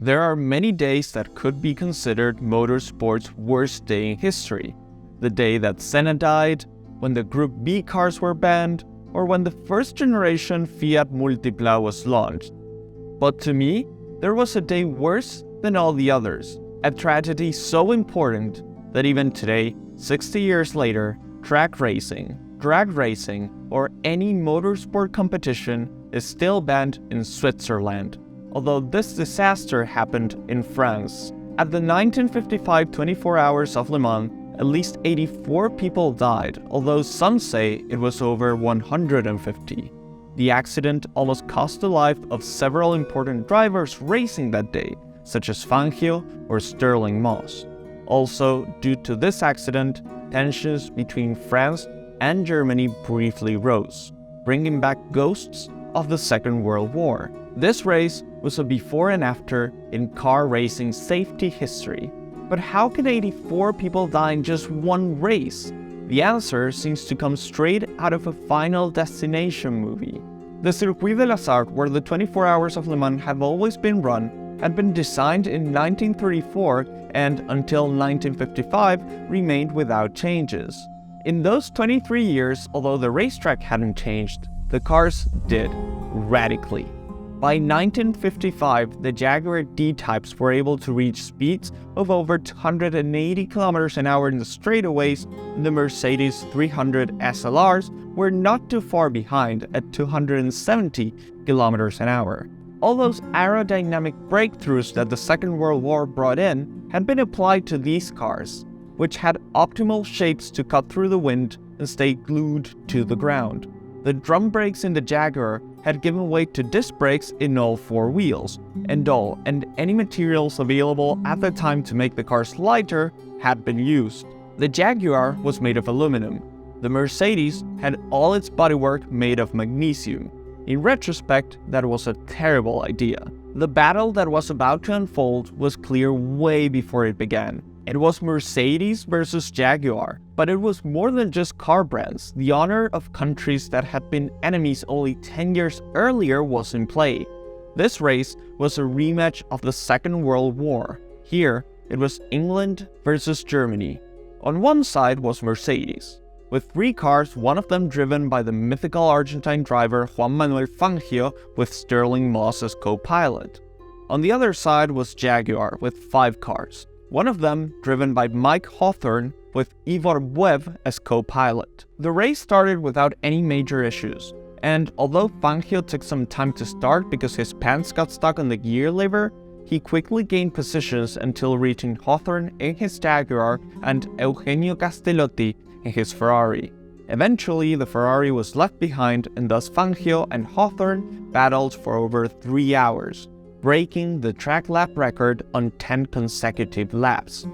There are many days that could be considered motorsport's worst day in history. The day that Senna died, when the Group B cars were banned, or when the first generation Fiat Multipla was launched. But to me, there was a day worse than all the others. A tragedy so important that even today, 60 years later, drag racing, or any motorsport competition is still banned in Switzerland, although this disaster happened in France. At the 1955 24 Hours of Le Mans, at least 84 people died, although some say it was over 150. The accident almost cost the life of several important drivers racing that day, such as Fangio or Stirling Moss. Also, due to this accident, tensions between France and Germany briefly rose, bringing back ghosts of the Second World War. This race was a before and after in car racing safety history. But how can 84 people die in just one race? The answer seems to come straight out of a Final Destination movie. The Circuit de l'Azar, where the 24 Hours of Le Mans have always been run, had been designed in 1934 and until 1955 remained without changes. In those 23 years, although the racetrack hadn't changed, the cars did, radically. By 1955, the Jaguar D-types were able to reach speeds of over 280 km an hour in the straightaways, and the Mercedes 300 SLRs were not too far behind at 270 km an hour. All those aerodynamic breakthroughs that the Second World War brought in had been applied to these cars, which had optimal shapes to cut through the wind and stay glued to the ground. The drum brakes in the Jaguar had given way to disc brakes in all four wheels, and any materials available at the time to make the cars lighter had been used. The Jaguar was made of aluminum. The Mercedes had all its bodywork made of magnesium. In retrospect, that was a terrible idea. The battle that was about to unfold was clear way before it began. It was Mercedes versus Jaguar, but it was more than just car brands. The honor of countries that had been enemies only 10 years earlier was in play. This race was a rematch of the Second World War. Here, it was England versus Germany. On one side was Mercedes, with 3 cars, one of them driven by the mythical Argentine driver Juan Manuel Fangio with Stirling Moss as co-pilot. On the other side was Jaguar with 5 cars. One of them driven by Mike Hawthorn with Ivor Buev as co-pilot. The race started without any major issues, and although Fangio took some time to start because his pants got stuck on the gear lever, he quickly gained positions until reaching Hawthorn in his Jaguar and Eugenio Castellotti in his Ferrari. Eventually, the Ferrari was left behind, and thus Fangio and Hawthorn battled for over 3 hours, breaking the track lap record on 10 consecutive laps.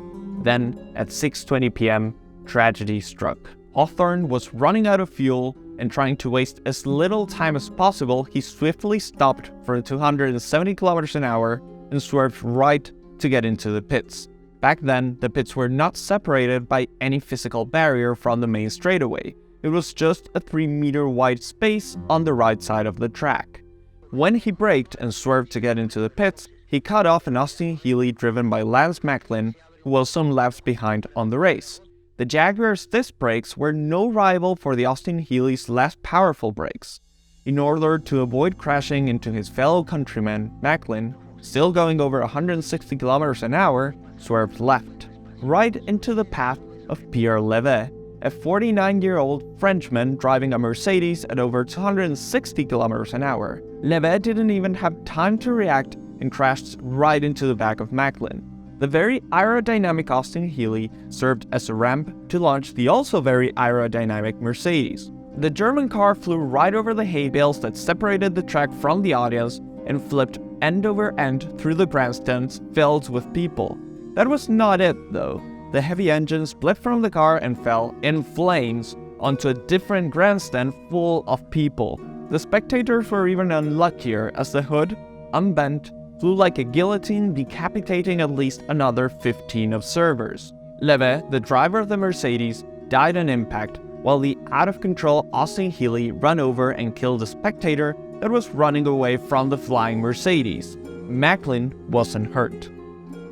Then, at 6:20 p.m., tragedy struck. Hawthorn was running out of fuel, and trying to waste as little time as possible, he swiftly stopped for 270 km an hour and swerved right to get into the pits. Back then, the pits were not separated by any physical barrier from the main straightaway. It was just a 3-meter wide space on the right side of the track. When he braked and swerved to get into the pits, he cut off an Austin Healey driven by Lance Macklin, who was some laps behind on the race. The Jaguar's disc brakes were no rival for the Austin Healey's less powerful brakes. In order to avoid crashing into his fellow countryman, Macklin, still going over 160 km an hour, swerved left, right into the path of Pierre Levegh, a 49-year-old Frenchman driving a Mercedes at over 260 km an hour. Levegh didn't even have time to react and crashed right into the back of Macklin. The very aerodynamic Austin Healey served as a ramp to launch the also very aerodynamic Mercedes. The German car flew right over the hay bales that separated the track from the audience and flipped end over end through the grandstands filled with people. That was not it, though. The heavy engine split from the car and fell in flames onto a different grandstand full of people. The spectators were even unluckier, as the hood, unbent, flew like a guillotine, decapitating at least another 15 observers. Levegh, the driver of the Mercedes, died on impact, while the out-of-control Austin Healey ran over and killed a spectator that was running away from the flying Mercedes. Macklin wasn't hurt.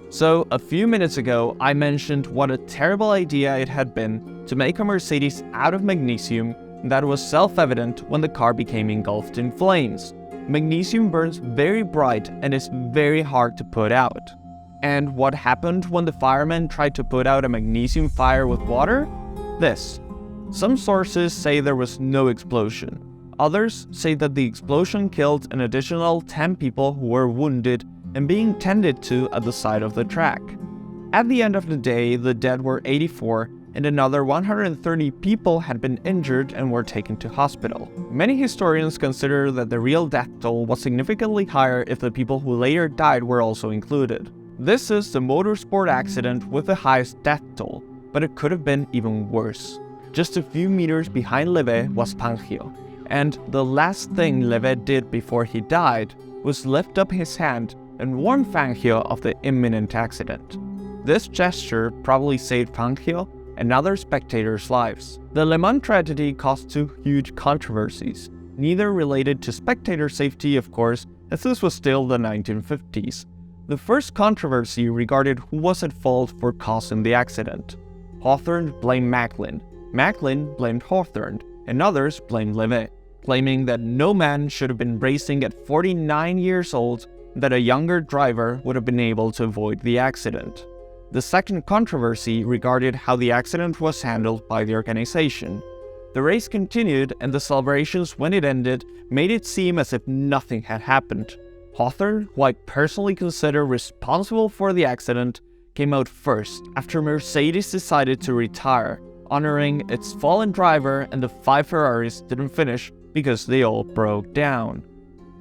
So, a few minutes ago, I mentioned what a terrible idea it had been to make a Mercedes out of magnesium. That was self-evident when the car became engulfed in flames. Magnesium burns very bright and is very hard to put out. And what happened when the firemen tried to put out a magnesium fire with water? This. Some sources say there was no explosion. Others say that the explosion killed an additional 10 people who were wounded and being tended to at the side of the track. At the end of the day, the dead were 84, and another 130 people had been injured and were taken to hospital. Many historians consider that the real death toll was significantly higher if the people who later died were also included. This is the Motorsport accident with the highest death toll, but it could have been even worse. Just a few meters behind Levegh was Fangio, and the last thing Levegh did before he died was lift up his hand and warn Fangio of the imminent accident. This gesture probably saved Fangio and other spectators' lives. The Le Mans tragedy caused two huge controversies, neither related to spectator safety, of course, as this was still the 1950s. The first controversy regarded who was at fault for causing the accident. Hawthorn blamed Macklin, Macklin blamed Hawthorn, and others blamed Levegh, claiming that no man should have been racing at 49 years old and that a younger driver would have been able to avoid the accident. The second controversy regarded how the accident was handled by the organization. The race continued, and the celebrations when it ended made it seem as if nothing had happened. Hawthorn, who I personally consider responsible for the accident, came out first after Mercedes decided to retire, honoring its fallen driver, and the 5 Ferraris didn't finish because they all broke down.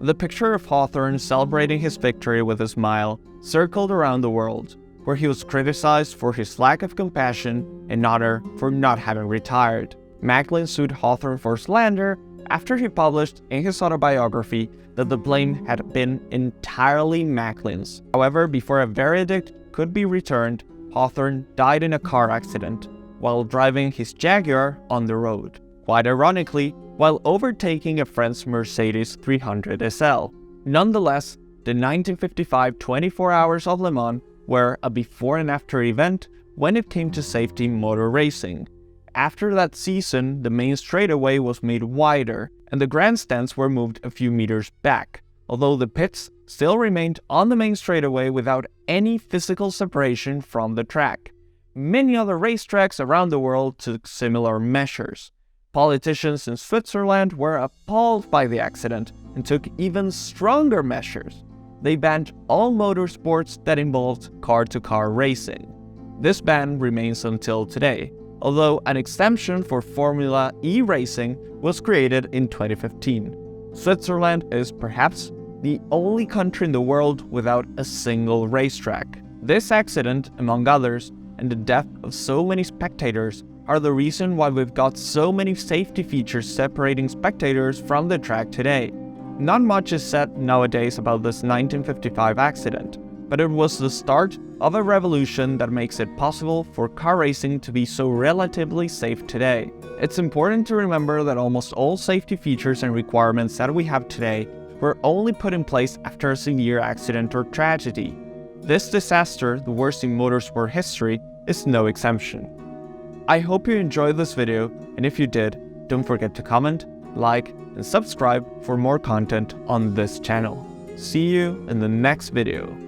The picture of Hawthorn celebrating his victory with a smile circled around the world, where he was criticized for his lack of compassion and Otter for not having retired. Macklin sued Hawthorn for slander after he published in his autobiography that the blame had been entirely Macklin's. However, before a verdict could be returned, Hawthorn died in a car accident while driving his Jaguar on the road. Quite ironically, while overtaking a friend's Mercedes 300 SL. Nonetheless, the 1955 24 Hours of Le Mans were a before and after event when it came to safety motor racing. After that season, the main straightaway was made wider and the grandstands were moved a few meters back, although the pits still remained on the main straightaway without any physical separation from the track. Many other racetracks around the world took similar measures. Politicians in Switzerland were appalled by the accident and took even stronger measures. They banned all motorsports that involved car-to-car racing. This ban remains until today, although an exemption for Formula E racing was created in 2015. Switzerland is perhaps the only country in the world without a single racetrack. This accident, among others, and the death of so many spectators are the reason why we've got so many safety features separating spectators from the track today. Not much is said nowadays about this 1955 accident, but it was the start of a revolution that makes it possible for car racing to be so relatively safe today. It's important to remember that almost all safety features and requirements that we have today were only put in place after a severe accident or tragedy. This disaster, the worst in motorsport history, is no exemption. I hope you enjoyed this video, and if you did, don't forget to comment, like, and subscribe for more content on this channel. See you in the next video.